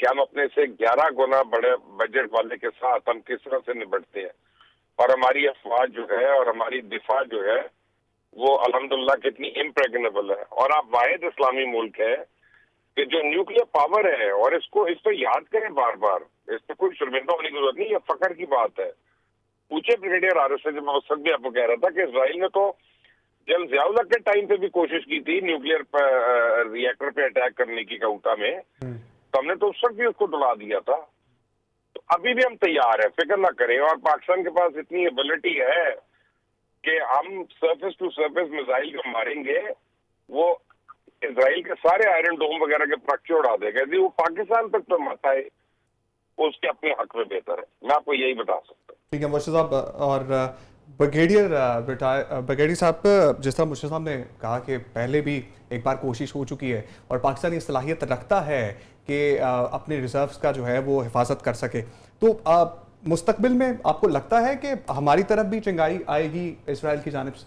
کہ ہم اپنے سے 11 گنا بڑے بجٹ والے کے ساتھ ہم کس طرح سے نپٹتے ہیں، اور ہماری افواج جو ہے اور ہماری دفاع جو ہے وہ الحمدللہ کتنی امپریگنیبل ہے. اور آپ واحد اسلامی ملک ہے کہ جو نیوکلیر پاور ہے، اور اس پہ یاد کریں بار بار، اس پہ کوئی شرمندہ ہونے کی ضرورت نہیں، یہ فخر کی بات ہے. پوچھے بریگیڈیئر آر ایس سے، جب میں اس وقت بھی آپ کو کہہ رہا تھا کہ اسرائیل نے تو جب ضیاء الحق کے ٹائم پہ بھی کوشش کی تھی نیوکلیر ری ایکٹر پہ اٹیک کرنے کی کوٹا میں، تو ہم نے تو اس وقت بھی اس کو ڈلا دیا تھا. تو ابھی بھی ہم تیار ہیں، فکر نہ کریں. اور پاکستان کے پاس اتنی ایبلٹی ہے کہ ہم سرفیس ٹو سرفیس میزائل جو ماریں گے وہ اسرائیل کے سارے آئرن ڈوم وغیرہ کے پرچے اڑا دے گا. وہ پاکستان تک تو مت آئے، وہ اس کے اپنے حق میں بہتر ہے. میں آپ کو یہی بتا سکتا ہوں. ٹھیک ہے مرشد صاحب. اور بریگیڈیئر صاحب، جس طرح مرشد صاحب نے کہا کہ پہلے بھی ایک بار کوشش ہو چکی ہے اور پاکستان یہ صلاحیت رکھتا ہے کہ اپنے ریزروز کا جو ہے وہ حفاظت کر سکے، تو مستقبل میں آپ کو لگتا ہے کہ ہماری طرف بھی چنگائی آئے گی اسرائیل کی جانب سے؟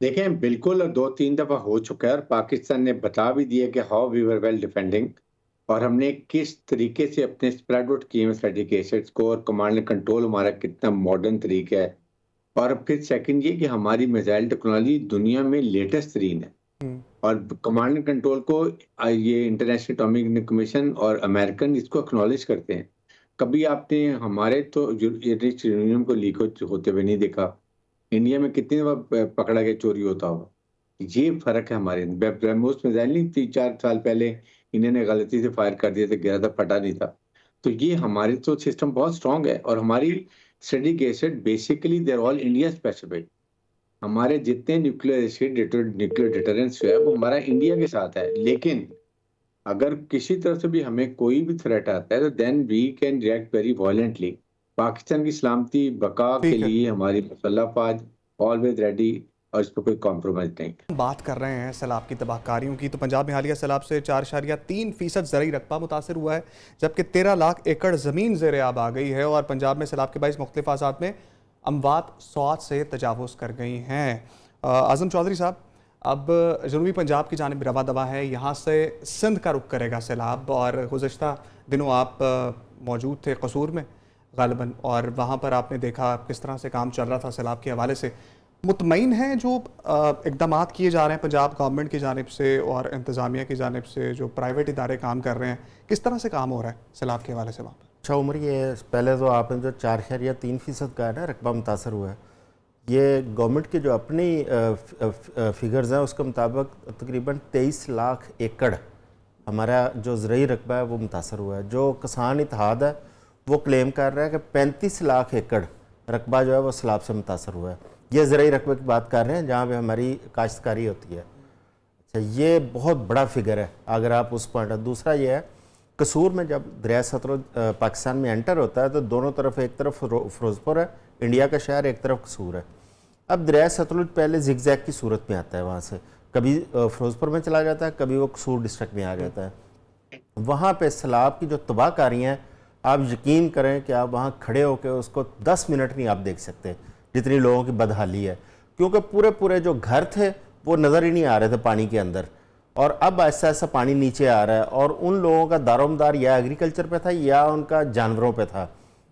دیکھیں بالکل 2-3 دفعہ ہو چکا ہے، اور پاکستان نے بتا بھی دیا کہ how we were well defending, اور ہم نے کس طریقے سے اپنے اسپریڈ آؤٹ کیے ہیں اسٹریٹجک ایسٹس کو، اور کمانڈ اینڈ کنٹرول ہمارا کتنا ماڈرن طریقہ ہے. اور پھر سیکنڈ یہ کہ ہماری میزائل ٹیکنالوجی دنیا میں لیٹسٹ ترین ہے، اور کمانڈ اینڈ کنٹرول کو یہ انٹرنیشنل اٹامک کمیشن اور امریکن اس کو اکنالج کرتے ہیں. کبھی آپ نے ہمارے تو یورینیم کو لیک ہوتے ہوئے نہیں دیکھا. انڈیا میں کتنی دفعہ پکڑا گیا چوری ہوتا ہوا. یہ فرق ہے ہمارے. برہموس میزائل نہیں 3-4 سال پہلے انہوں نے غلطی سے فائر کر دیا تھا، گرا تھا، پھٹا نہیں تھا. تو یہ ہمارے تو سسٹم بہت سٹرونگ ہے، اور ہماری strategic asset basically they're all India specific. ہمارے جتنے نیوکلیر ایسٹ نیوکلیر ڈیٹرنس جو ہے وہ ہمارا انڈیا کے ساتھ ہے. لیکن اگر کسی طرف سے بھی ہمیں کوئی بھی تھریٹ آتا ہے تو then we can react very violently. Pakistan کی سلامتی بقا کے لیے ہماری مسلح افواج آلویز ریڈی، اور اس پہ کوئی کمپرومائز نہیں. بات کر رہے ہیں سیلاب کی تباہ کاریوں کی، تو پنجاب میں حالیہ سیلاب سے 4.3% زرعی رقبہ متاثر ہوا ہے، جبکہ 13 لاکھ ایکڑ زمین زیر آب آ گئی ہے. اور پنجاب میں سیلاب کے باعث مختلف احاطات میں اموات 100 سے تجاوز کر گئی ہیں. اعظم چودھری صاحب، اب جنوبی پنجاب کی جانب رواں دواں ہے، یہاں سے سندھ کا رخ کرے گا سیلاب. اور گزشتہ دنوں آپ موجود تھے قصور میں غالباً، اور وہاں پر آپ نے دیکھا کس طرح سے کام چل رہا تھا سیلاب کے حوالے سے. مطمئن ہیں جو اقدامات کیے جا رہے ہیں پنجاب گورنمنٹ کی جانب سے اور انتظامیہ کی جانب سے، جو پرائیویٹ ادارے کام کر رہے ہیں، کس طرح سے کام ہو رہا ہے سیلاب کے حوالے سے وہاں پر؟ اچھا عمر، یہ پہلے تو آپ نے جو 4.3% کا ہے نا رقبہ متاثر ہوا ہے، یہ گورنمنٹ کے جو اپنی فگرز ہیں اس کے مطابق تقریباً 23 لاکھ ایکڑ ہمارا جو زرعی رقبہ ہے وہ متاثر ہوا ہے. جو کسان اتحاد ہے وہ کلیم کر رہا ہے کہ 35 لاکھ ایکڑ رقبہ جو ہے وہ سیلاب سے متاثر ہوا ہے. یہ زرعی رقبے کی بات کر رہے ہیں جہاں پہ ہماری کاشتکاری ہوتی ہے. اچھا، یہ بہت بڑا فگر ہے اگر آپ اس پوائنٹ. دوسرا یہ ہے، قصور میں جب دریائے ستلج پاکستان میں انٹر ہوتا ہے تو دونوں طرف، ایک طرف فیروزپور ہے انڈیا کا شہر، ایک طرف قصور ہے. اب دریائے ستلج پہلے زگ زیگ کی صورت میں آتا ہے، وہاں سے کبھی فیروزپور میں چلا جاتا ہے، کبھی وہ قصور ڈسٹرکٹ میں آ جاتا ہے. وہاں پہ سیلاب کی جو تباہ کاری ہیں، آپ یقین کریں کہ آپ وہاں کھڑے ہو کے اس کو 10 منٹ نہیں آپ دیکھ سکتے جتنی لوگوں کی بدحالی ہے. کیونکہ پورے جو گھر تھے وہ نظر ہی نہیں آ رہے تھے پانی کے اندر، اور اب ایسا ایسا پانی نیچے آ رہا ہے. اور ان لوگوں کا دار و مدار یا ایگریکلچر پہ تھا یا ان کا جانوروں پہ تھا،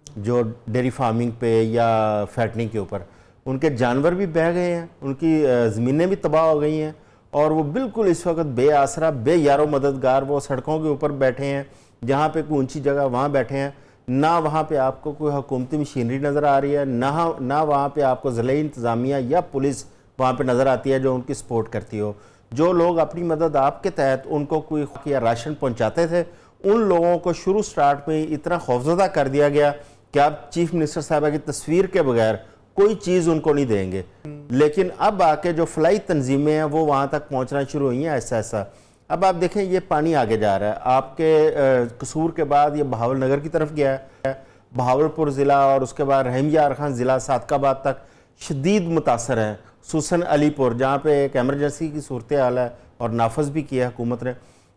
جو ڈیری فارمنگ پہ یا فیٹنگ کے اوپر. ان کے جانور بھی بہہ گئے ہیں، ان کی زمینیں بھی تباہ ہو گئی ہیں، اور وہ بالکل اس وقت بے آسرا، بے یار و مددگار وہ سڑکوں کے اوپر بیٹھے ہیں. جہاں پہ کوئی اونچی جگہ وہاں بیٹھے ہیں. نہ وہاں پہ آپ کو کوئی حکومتی مشینری نظر آ رہی ہے، نہ وہاں پہ آپ کو ضلعی انتظامیہ یا پولیس وہاں پہ نظر آتی ہے جو ان کی سپورٹ کرتی ہو. جو لوگ اپنی مدد آپ کے تحت ان کو کوئی یا راشن پہنچاتے تھے، ان لوگوں کو شروع سٹارٹ میں اتنا خوفزدہ کر دیا گیا کہ آپ چیف منسٹر صاحبہ کی تصویر کے بغیر کوئی چیز ان کو نہیں دیں گے. لیکن اب آ کے جو فلائی تنظیمیں ہیں وہ وہاں تک پہنچنا شروع ہوئی ہیں ایسا ایسا. اب آپ دیکھیں یہ پانی آگے جا رہا ہے. آپ کے قصور کے بعد یہ بہاول نگر کی طرف گیا ہے، بہاولپور ضلع اور اس کے بعد رحیم یار خان ضلع صادق آباد تک شدید متاثر ہیں. سوسن علی پور جہاں پہ ایک ایمرجنسی کی صورتحال ہے اور نافذ بھی کیا حکومت نے.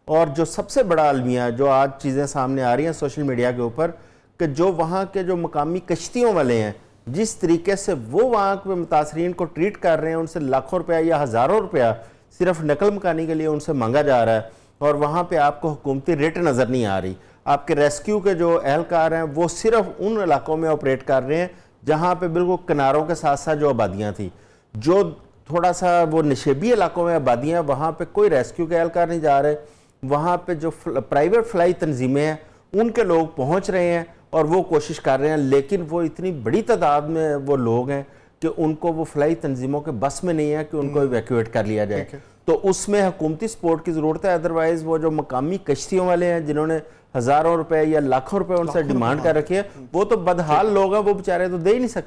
اور جو سب سے بڑا المیہ جو آج چیزیں سامنے آ رہی ہیں سوشل میڈیا کے اوپر، کہ جو وہاں کے جو مقامی کشتیوں والے ہیں جس طریقے سے وہ وہاں کے متاثرین کو ٹریٹ کر رہے ہیں، ان سے لاکھوں روپیہ یا ہزاروں روپیہ صرف نقل مکانی کے لیے ان سے مانگا جا رہا ہے. اور وہاں پہ آپ کو حکومتی ریٹ نظر نہیں آ رہی. آپ کے ریسکیو کے جو اہلکار ہیں وہ صرف ان علاقوں میں آپریٹ کر رہے ہیں جہاں پہ بالکل کناروں کے ساتھ ساتھ جو آبادیاں تھیں. جو تھوڑا سا وہ نشیبی علاقوں میں آبادیاں ہیں وہاں پہ کوئی ریسکیو کے اہلکار نہیں جا رہے. وہاں پہ جو پرائیویٹ فلائی تنظیمیں ہیں ان کے لوگ پہنچ رہے ہیں اور وہ کوشش کر رہے ہیں, لیکن وہ اتنی بڑی تعداد میں وہ لوگ ہیں کہ ان کو وہ فلائی تنظیموں کے بس میں نہیں ہے کہ ان کو ایویکویٹ کر لیا جائے. تو اس میں حکومتی سپورٹ کی ضرورت ہے. ادروائز وہ جو مقامی کشتیوں والے ہیں جنہوں نے ہزاروں روپے یا لاکھوں روپے ان سے ڈیمانڈ کر رکھی ہے, وہ تو بدحال لوگ ہیں, وہ بیچارے تو دے ہی نہیں سکتے.